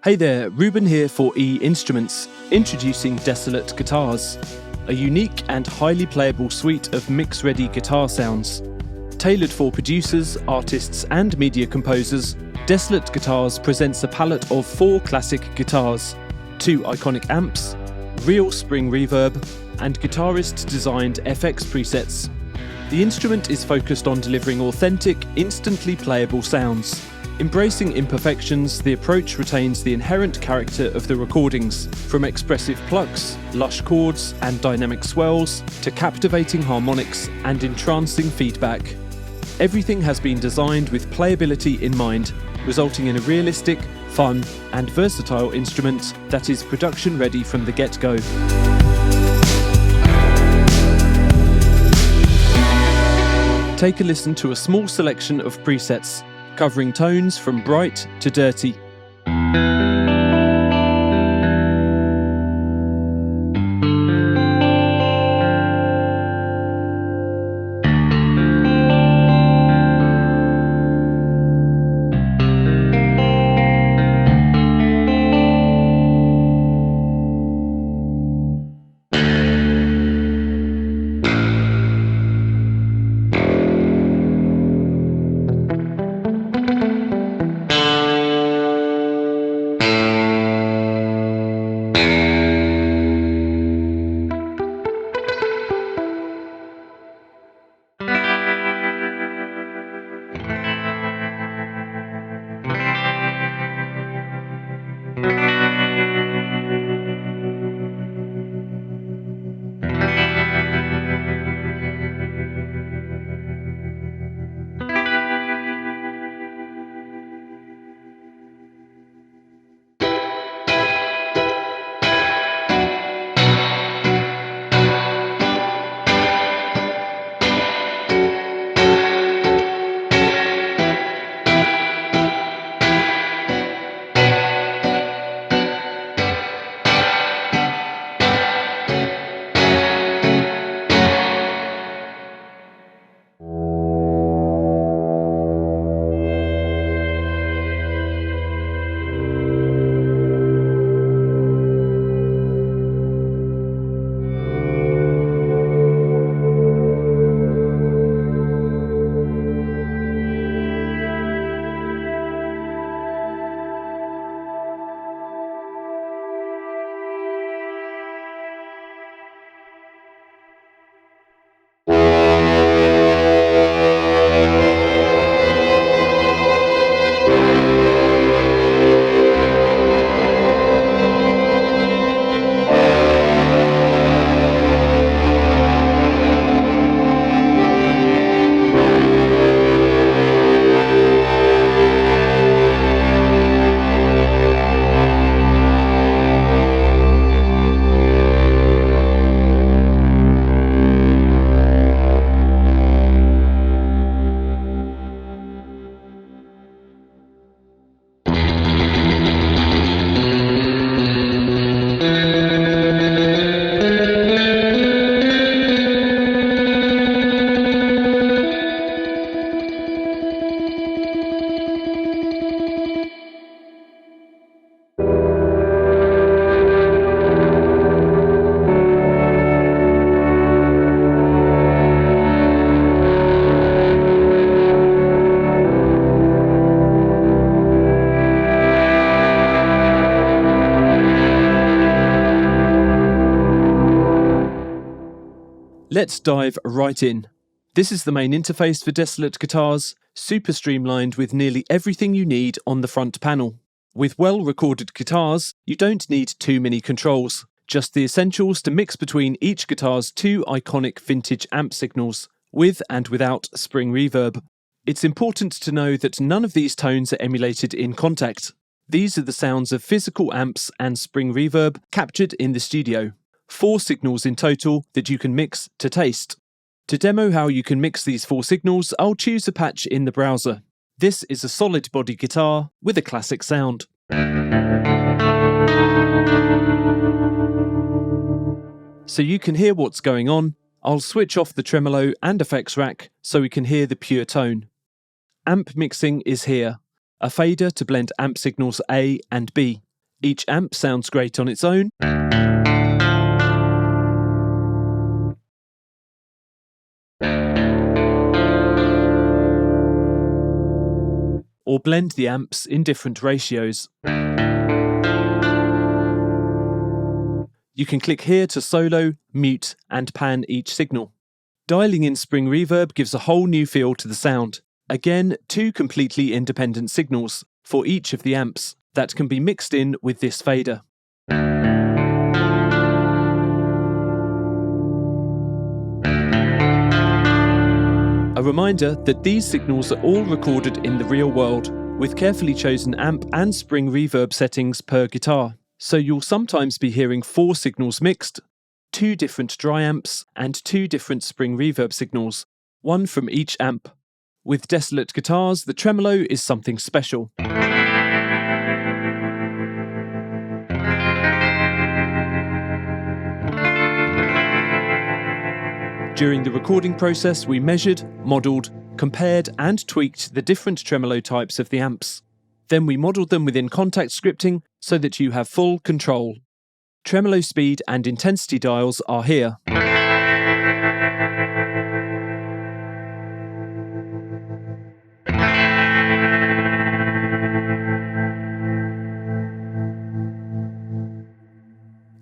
Hey there, Reuben here for E-Instruments, introducing Desolate Guitars, a unique and highly playable suite of mix-ready guitar sounds. Tailored for producers, artists and media composers, Desolate Guitars presents a palette of 4 classic guitars, 2 iconic amps, real spring reverb, and guitarist-designed FX presets. The instrument is focused on delivering authentic, instantly playable sounds. Embracing imperfections, the approach retains the inherent character of the recordings, from expressive plucks, lush chords and dynamic swells, to captivating harmonics and entrancing feedback. Everything has been designed with playability in mind, resulting in a realistic, fun and versatile instrument that is production ready from the get-go. Take a listen to a small selection of presets, covering tones from bright to dirty. Let's dive right in. This is the main interface for Desolate Guitars, super streamlined with nearly everything you need on the front panel. With well-recorded guitars, you don't need too many controls, just the essentials to mix between each guitar's 2 iconic vintage amp signals, with and without spring reverb. It's important to know that none of these tones are emulated in Contact. These are the sounds of physical amps and spring reverb captured in the studio. 4 signals in total that you can mix to taste. To demo how you can mix these 4 signals, I'll choose a patch in the browser. This is a solid body guitar with a classic sound. So you can hear what's going on, I'll switch off the tremolo and effects rack so we can hear the pure tone. Amp mixing is here. A fader to blend amp signals A and B. Each amp sounds great on its own, or blend the amps in different ratios. You can click here to solo, mute, and pan each signal. Dialing in spring reverb gives a whole new feel to the sound. Again, 2 completely independent signals for each of the amps that can be mixed in with this fader. A reminder that these signals are all recorded in the real world, with carefully chosen amp and spring reverb settings per guitar. So you'll sometimes be hearing 4 signals mixed, 2 different dry amps and 2 different spring reverb signals, one from each amp. With Desolate Guitars, the tremolo is something special. During the recording process, we measured, modelled, compared and tweaked the different tremolo types of the amps. Then we modelled them within Contact scripting so that you have full control. Tremolo speed and intensity dials are here.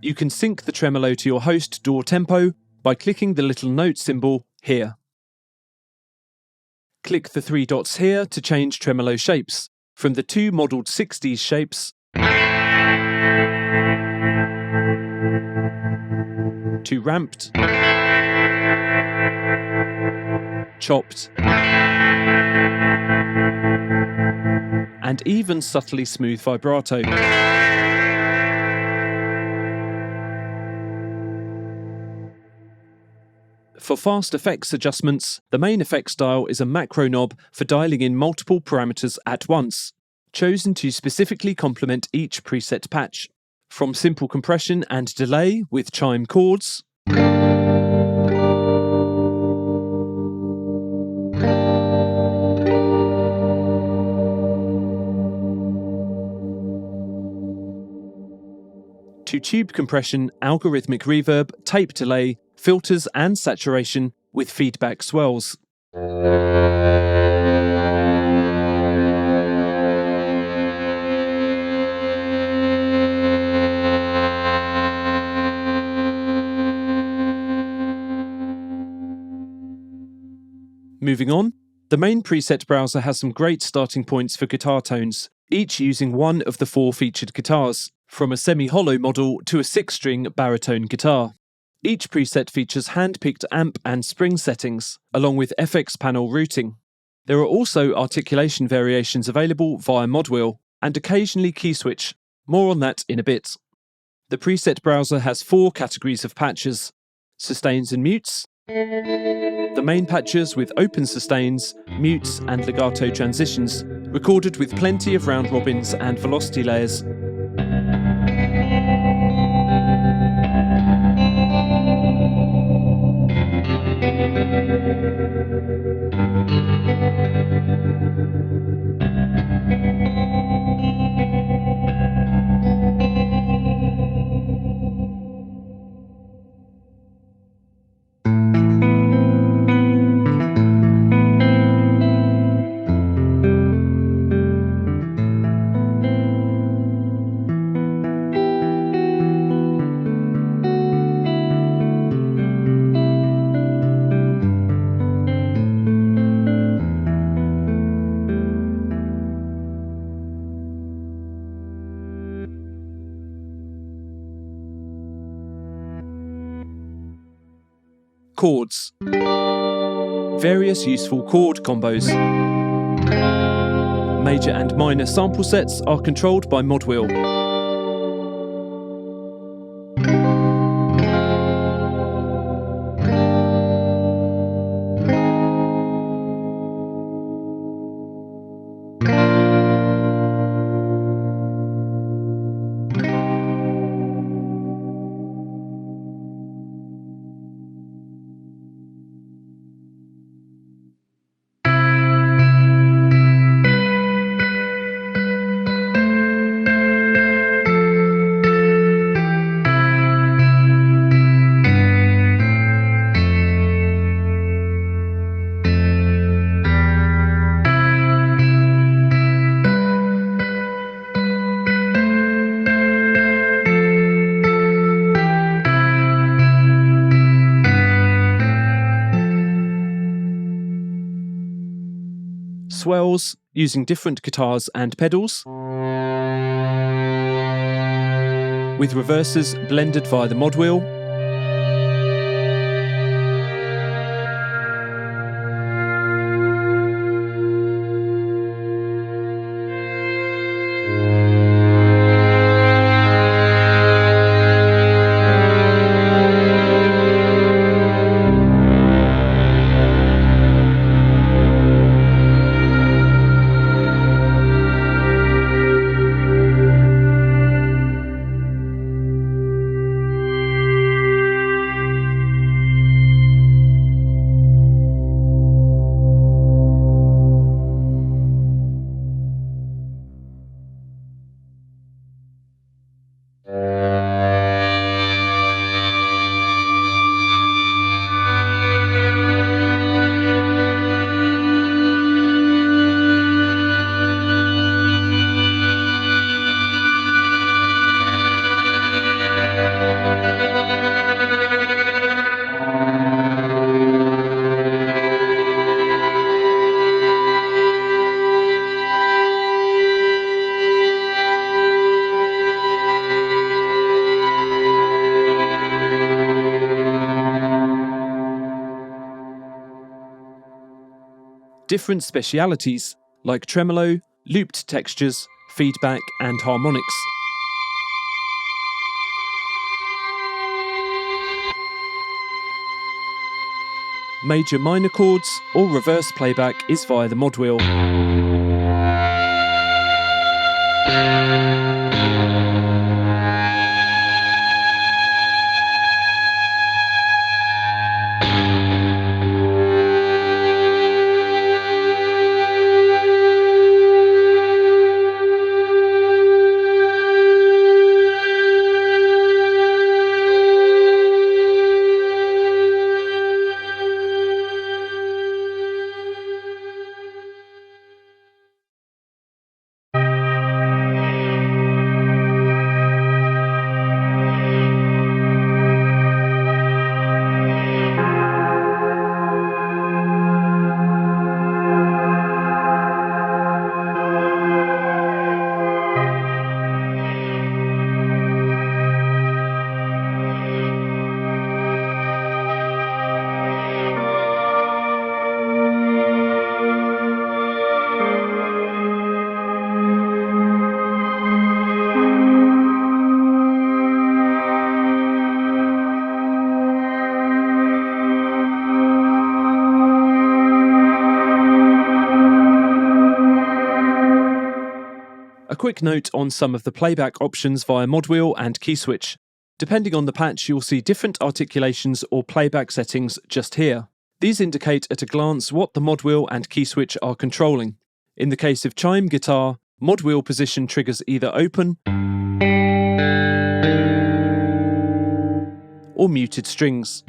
You can sync the tremolo to your host DAW tempo by clicking the little note symbol here. Click the 3 dots here to change tremolo shapes, from the 2 modelled 60s shapes to ramped, chopped, and even subtly smooth vibrato. For fast effects adjustments, the main effects dial is a macro knob for dialing in multiple parameters at once, chosen to specifically complement each preset patch. From simple compression and delay with chime chords, to tube compression, algorithmic reverb, tape delay, filters and saturation with feedback swells. Moving on, the main preset browser has some great starting points for guitar tones, each using one of the 4 featured guitars, from a semi-hollow model to a 6-string baritone guitar. Each preset features hand-picked amp and spring settings, along with FX panel routing. There are also articulation variations available via ModWheel, and occasionally Keyswitch. More on that in a bit. The preset browser has 4 categories of patches: sustains and mutes, the main patches with open sustains, mutes and legato transitions, recorded with plenty of round robins and velocity layers. Chords. Various useful chord combos. Major and minor sample sets are controlled by ModWheel. swells using different guitars and pedals, with reversers blended via the mod wheel, different specialities like tremolo, looped textures, feedback and harmonics. Major minor chords or reverse playback is via the mod wheel. A quick note on some of the playback options via mod wheel and keyswitch. Depending on the patch, you'll see different articulations or playback settings just here. These indicate at a glance what the mod wheel and keyswitch are controlling. In the case of chime guitar, mod wheel position triggers either open or muted strings.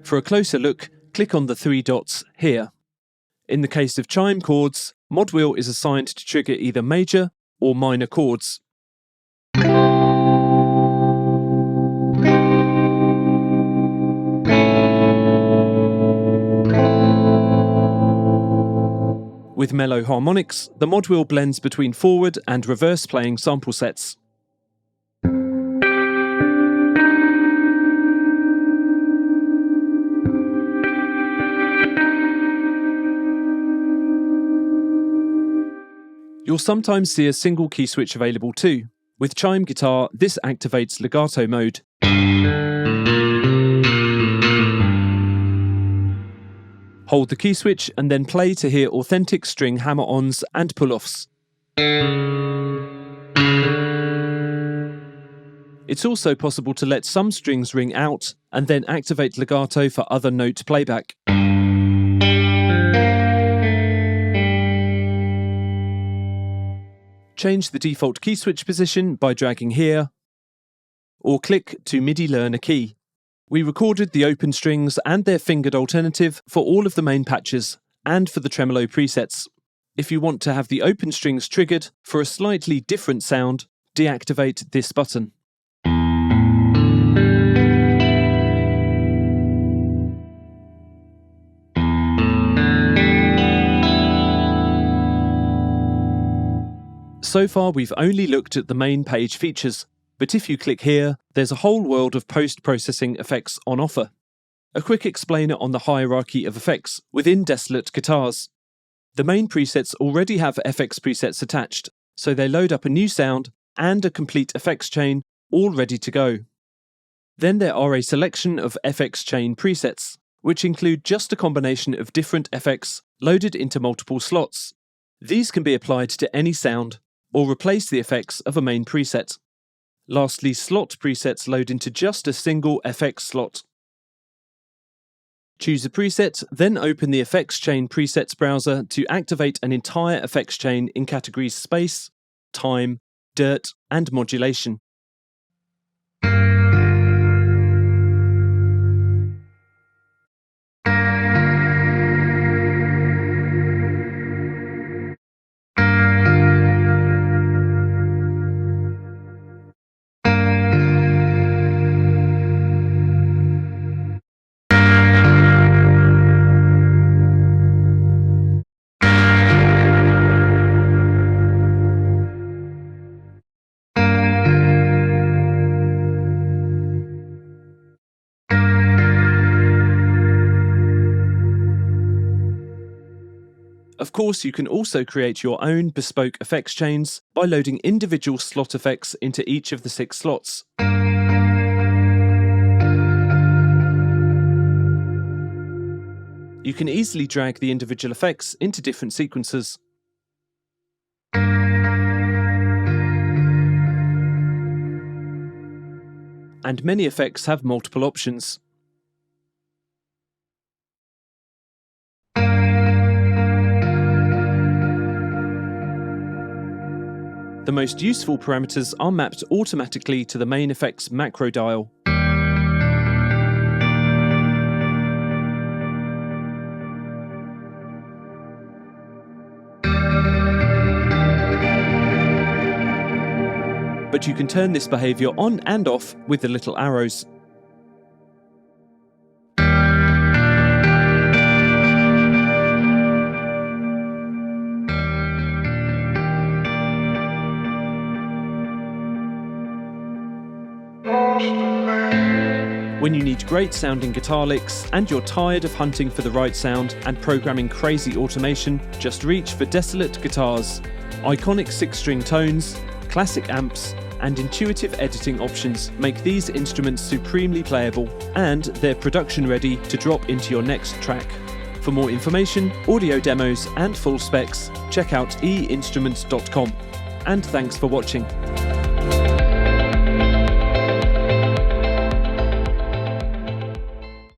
For a closer look, click on the three dots here. In the case of chime chords, mod wheel is assigned to trigger either major or minor chords. With mellow harmonics, the mod wheel blends between forward and reverse playing sample sets. You'll sometimes see a single key switch available too. With chime guitar, this activates legato mode. Hold the key switch and then play to hear authentic string hammer-ons and pull-offs. It's also possible to let some strings ring out and then activate legato for other note playback. Change the default key switch position by dragging here, or click to MIDI learn a key. We recorded the open strings and their fingered alternative for all of the main patches and for the tremolo presets. If you want to have the open strings triggered for a slightly different sound, deactivate this button. So far we've only looked at the main page features, but if you click here, there's a whole world of post-processing effects on offer. A quick explainer on the hierarchy of effects within Desolate Guitars. The main presets already have FX presets attached, so they load up a new sound and a complete effects chain all ready to go. Then there are a selection of FX chain presets, which include just a combination of different effects loaded into multiple slots. These can be applied to any sound, or replace the effects of a main preset. Lastly, slot presets load into just a single FX slot. Choose a preset, then open the Effects Chain Presets browser to activate an entire effects chain in categories Space, Time, Dirt, and Modulation. Of course, you can also create your own bespoke effects chains by loading individual slot effects into each of the 6 slots. You can easily drag the individual effects into different sequences. And many effects have multiple options. The most useful parameters are mapped automatically to the main effects macro dial. But you can turn this behavior on and off with the little arrows. When you need great sounding guitar licks and you're tired of hunting for the right sound and programming crazy automation, just reach for Desolate Guitars. Iconic 6-string tones, classic amps, and intuitive editing options make these instruments supremely playable, and they're production ready to drop into your next track. For more information, audio demos, and full specs, check out einstruments.com. And thanks for watching.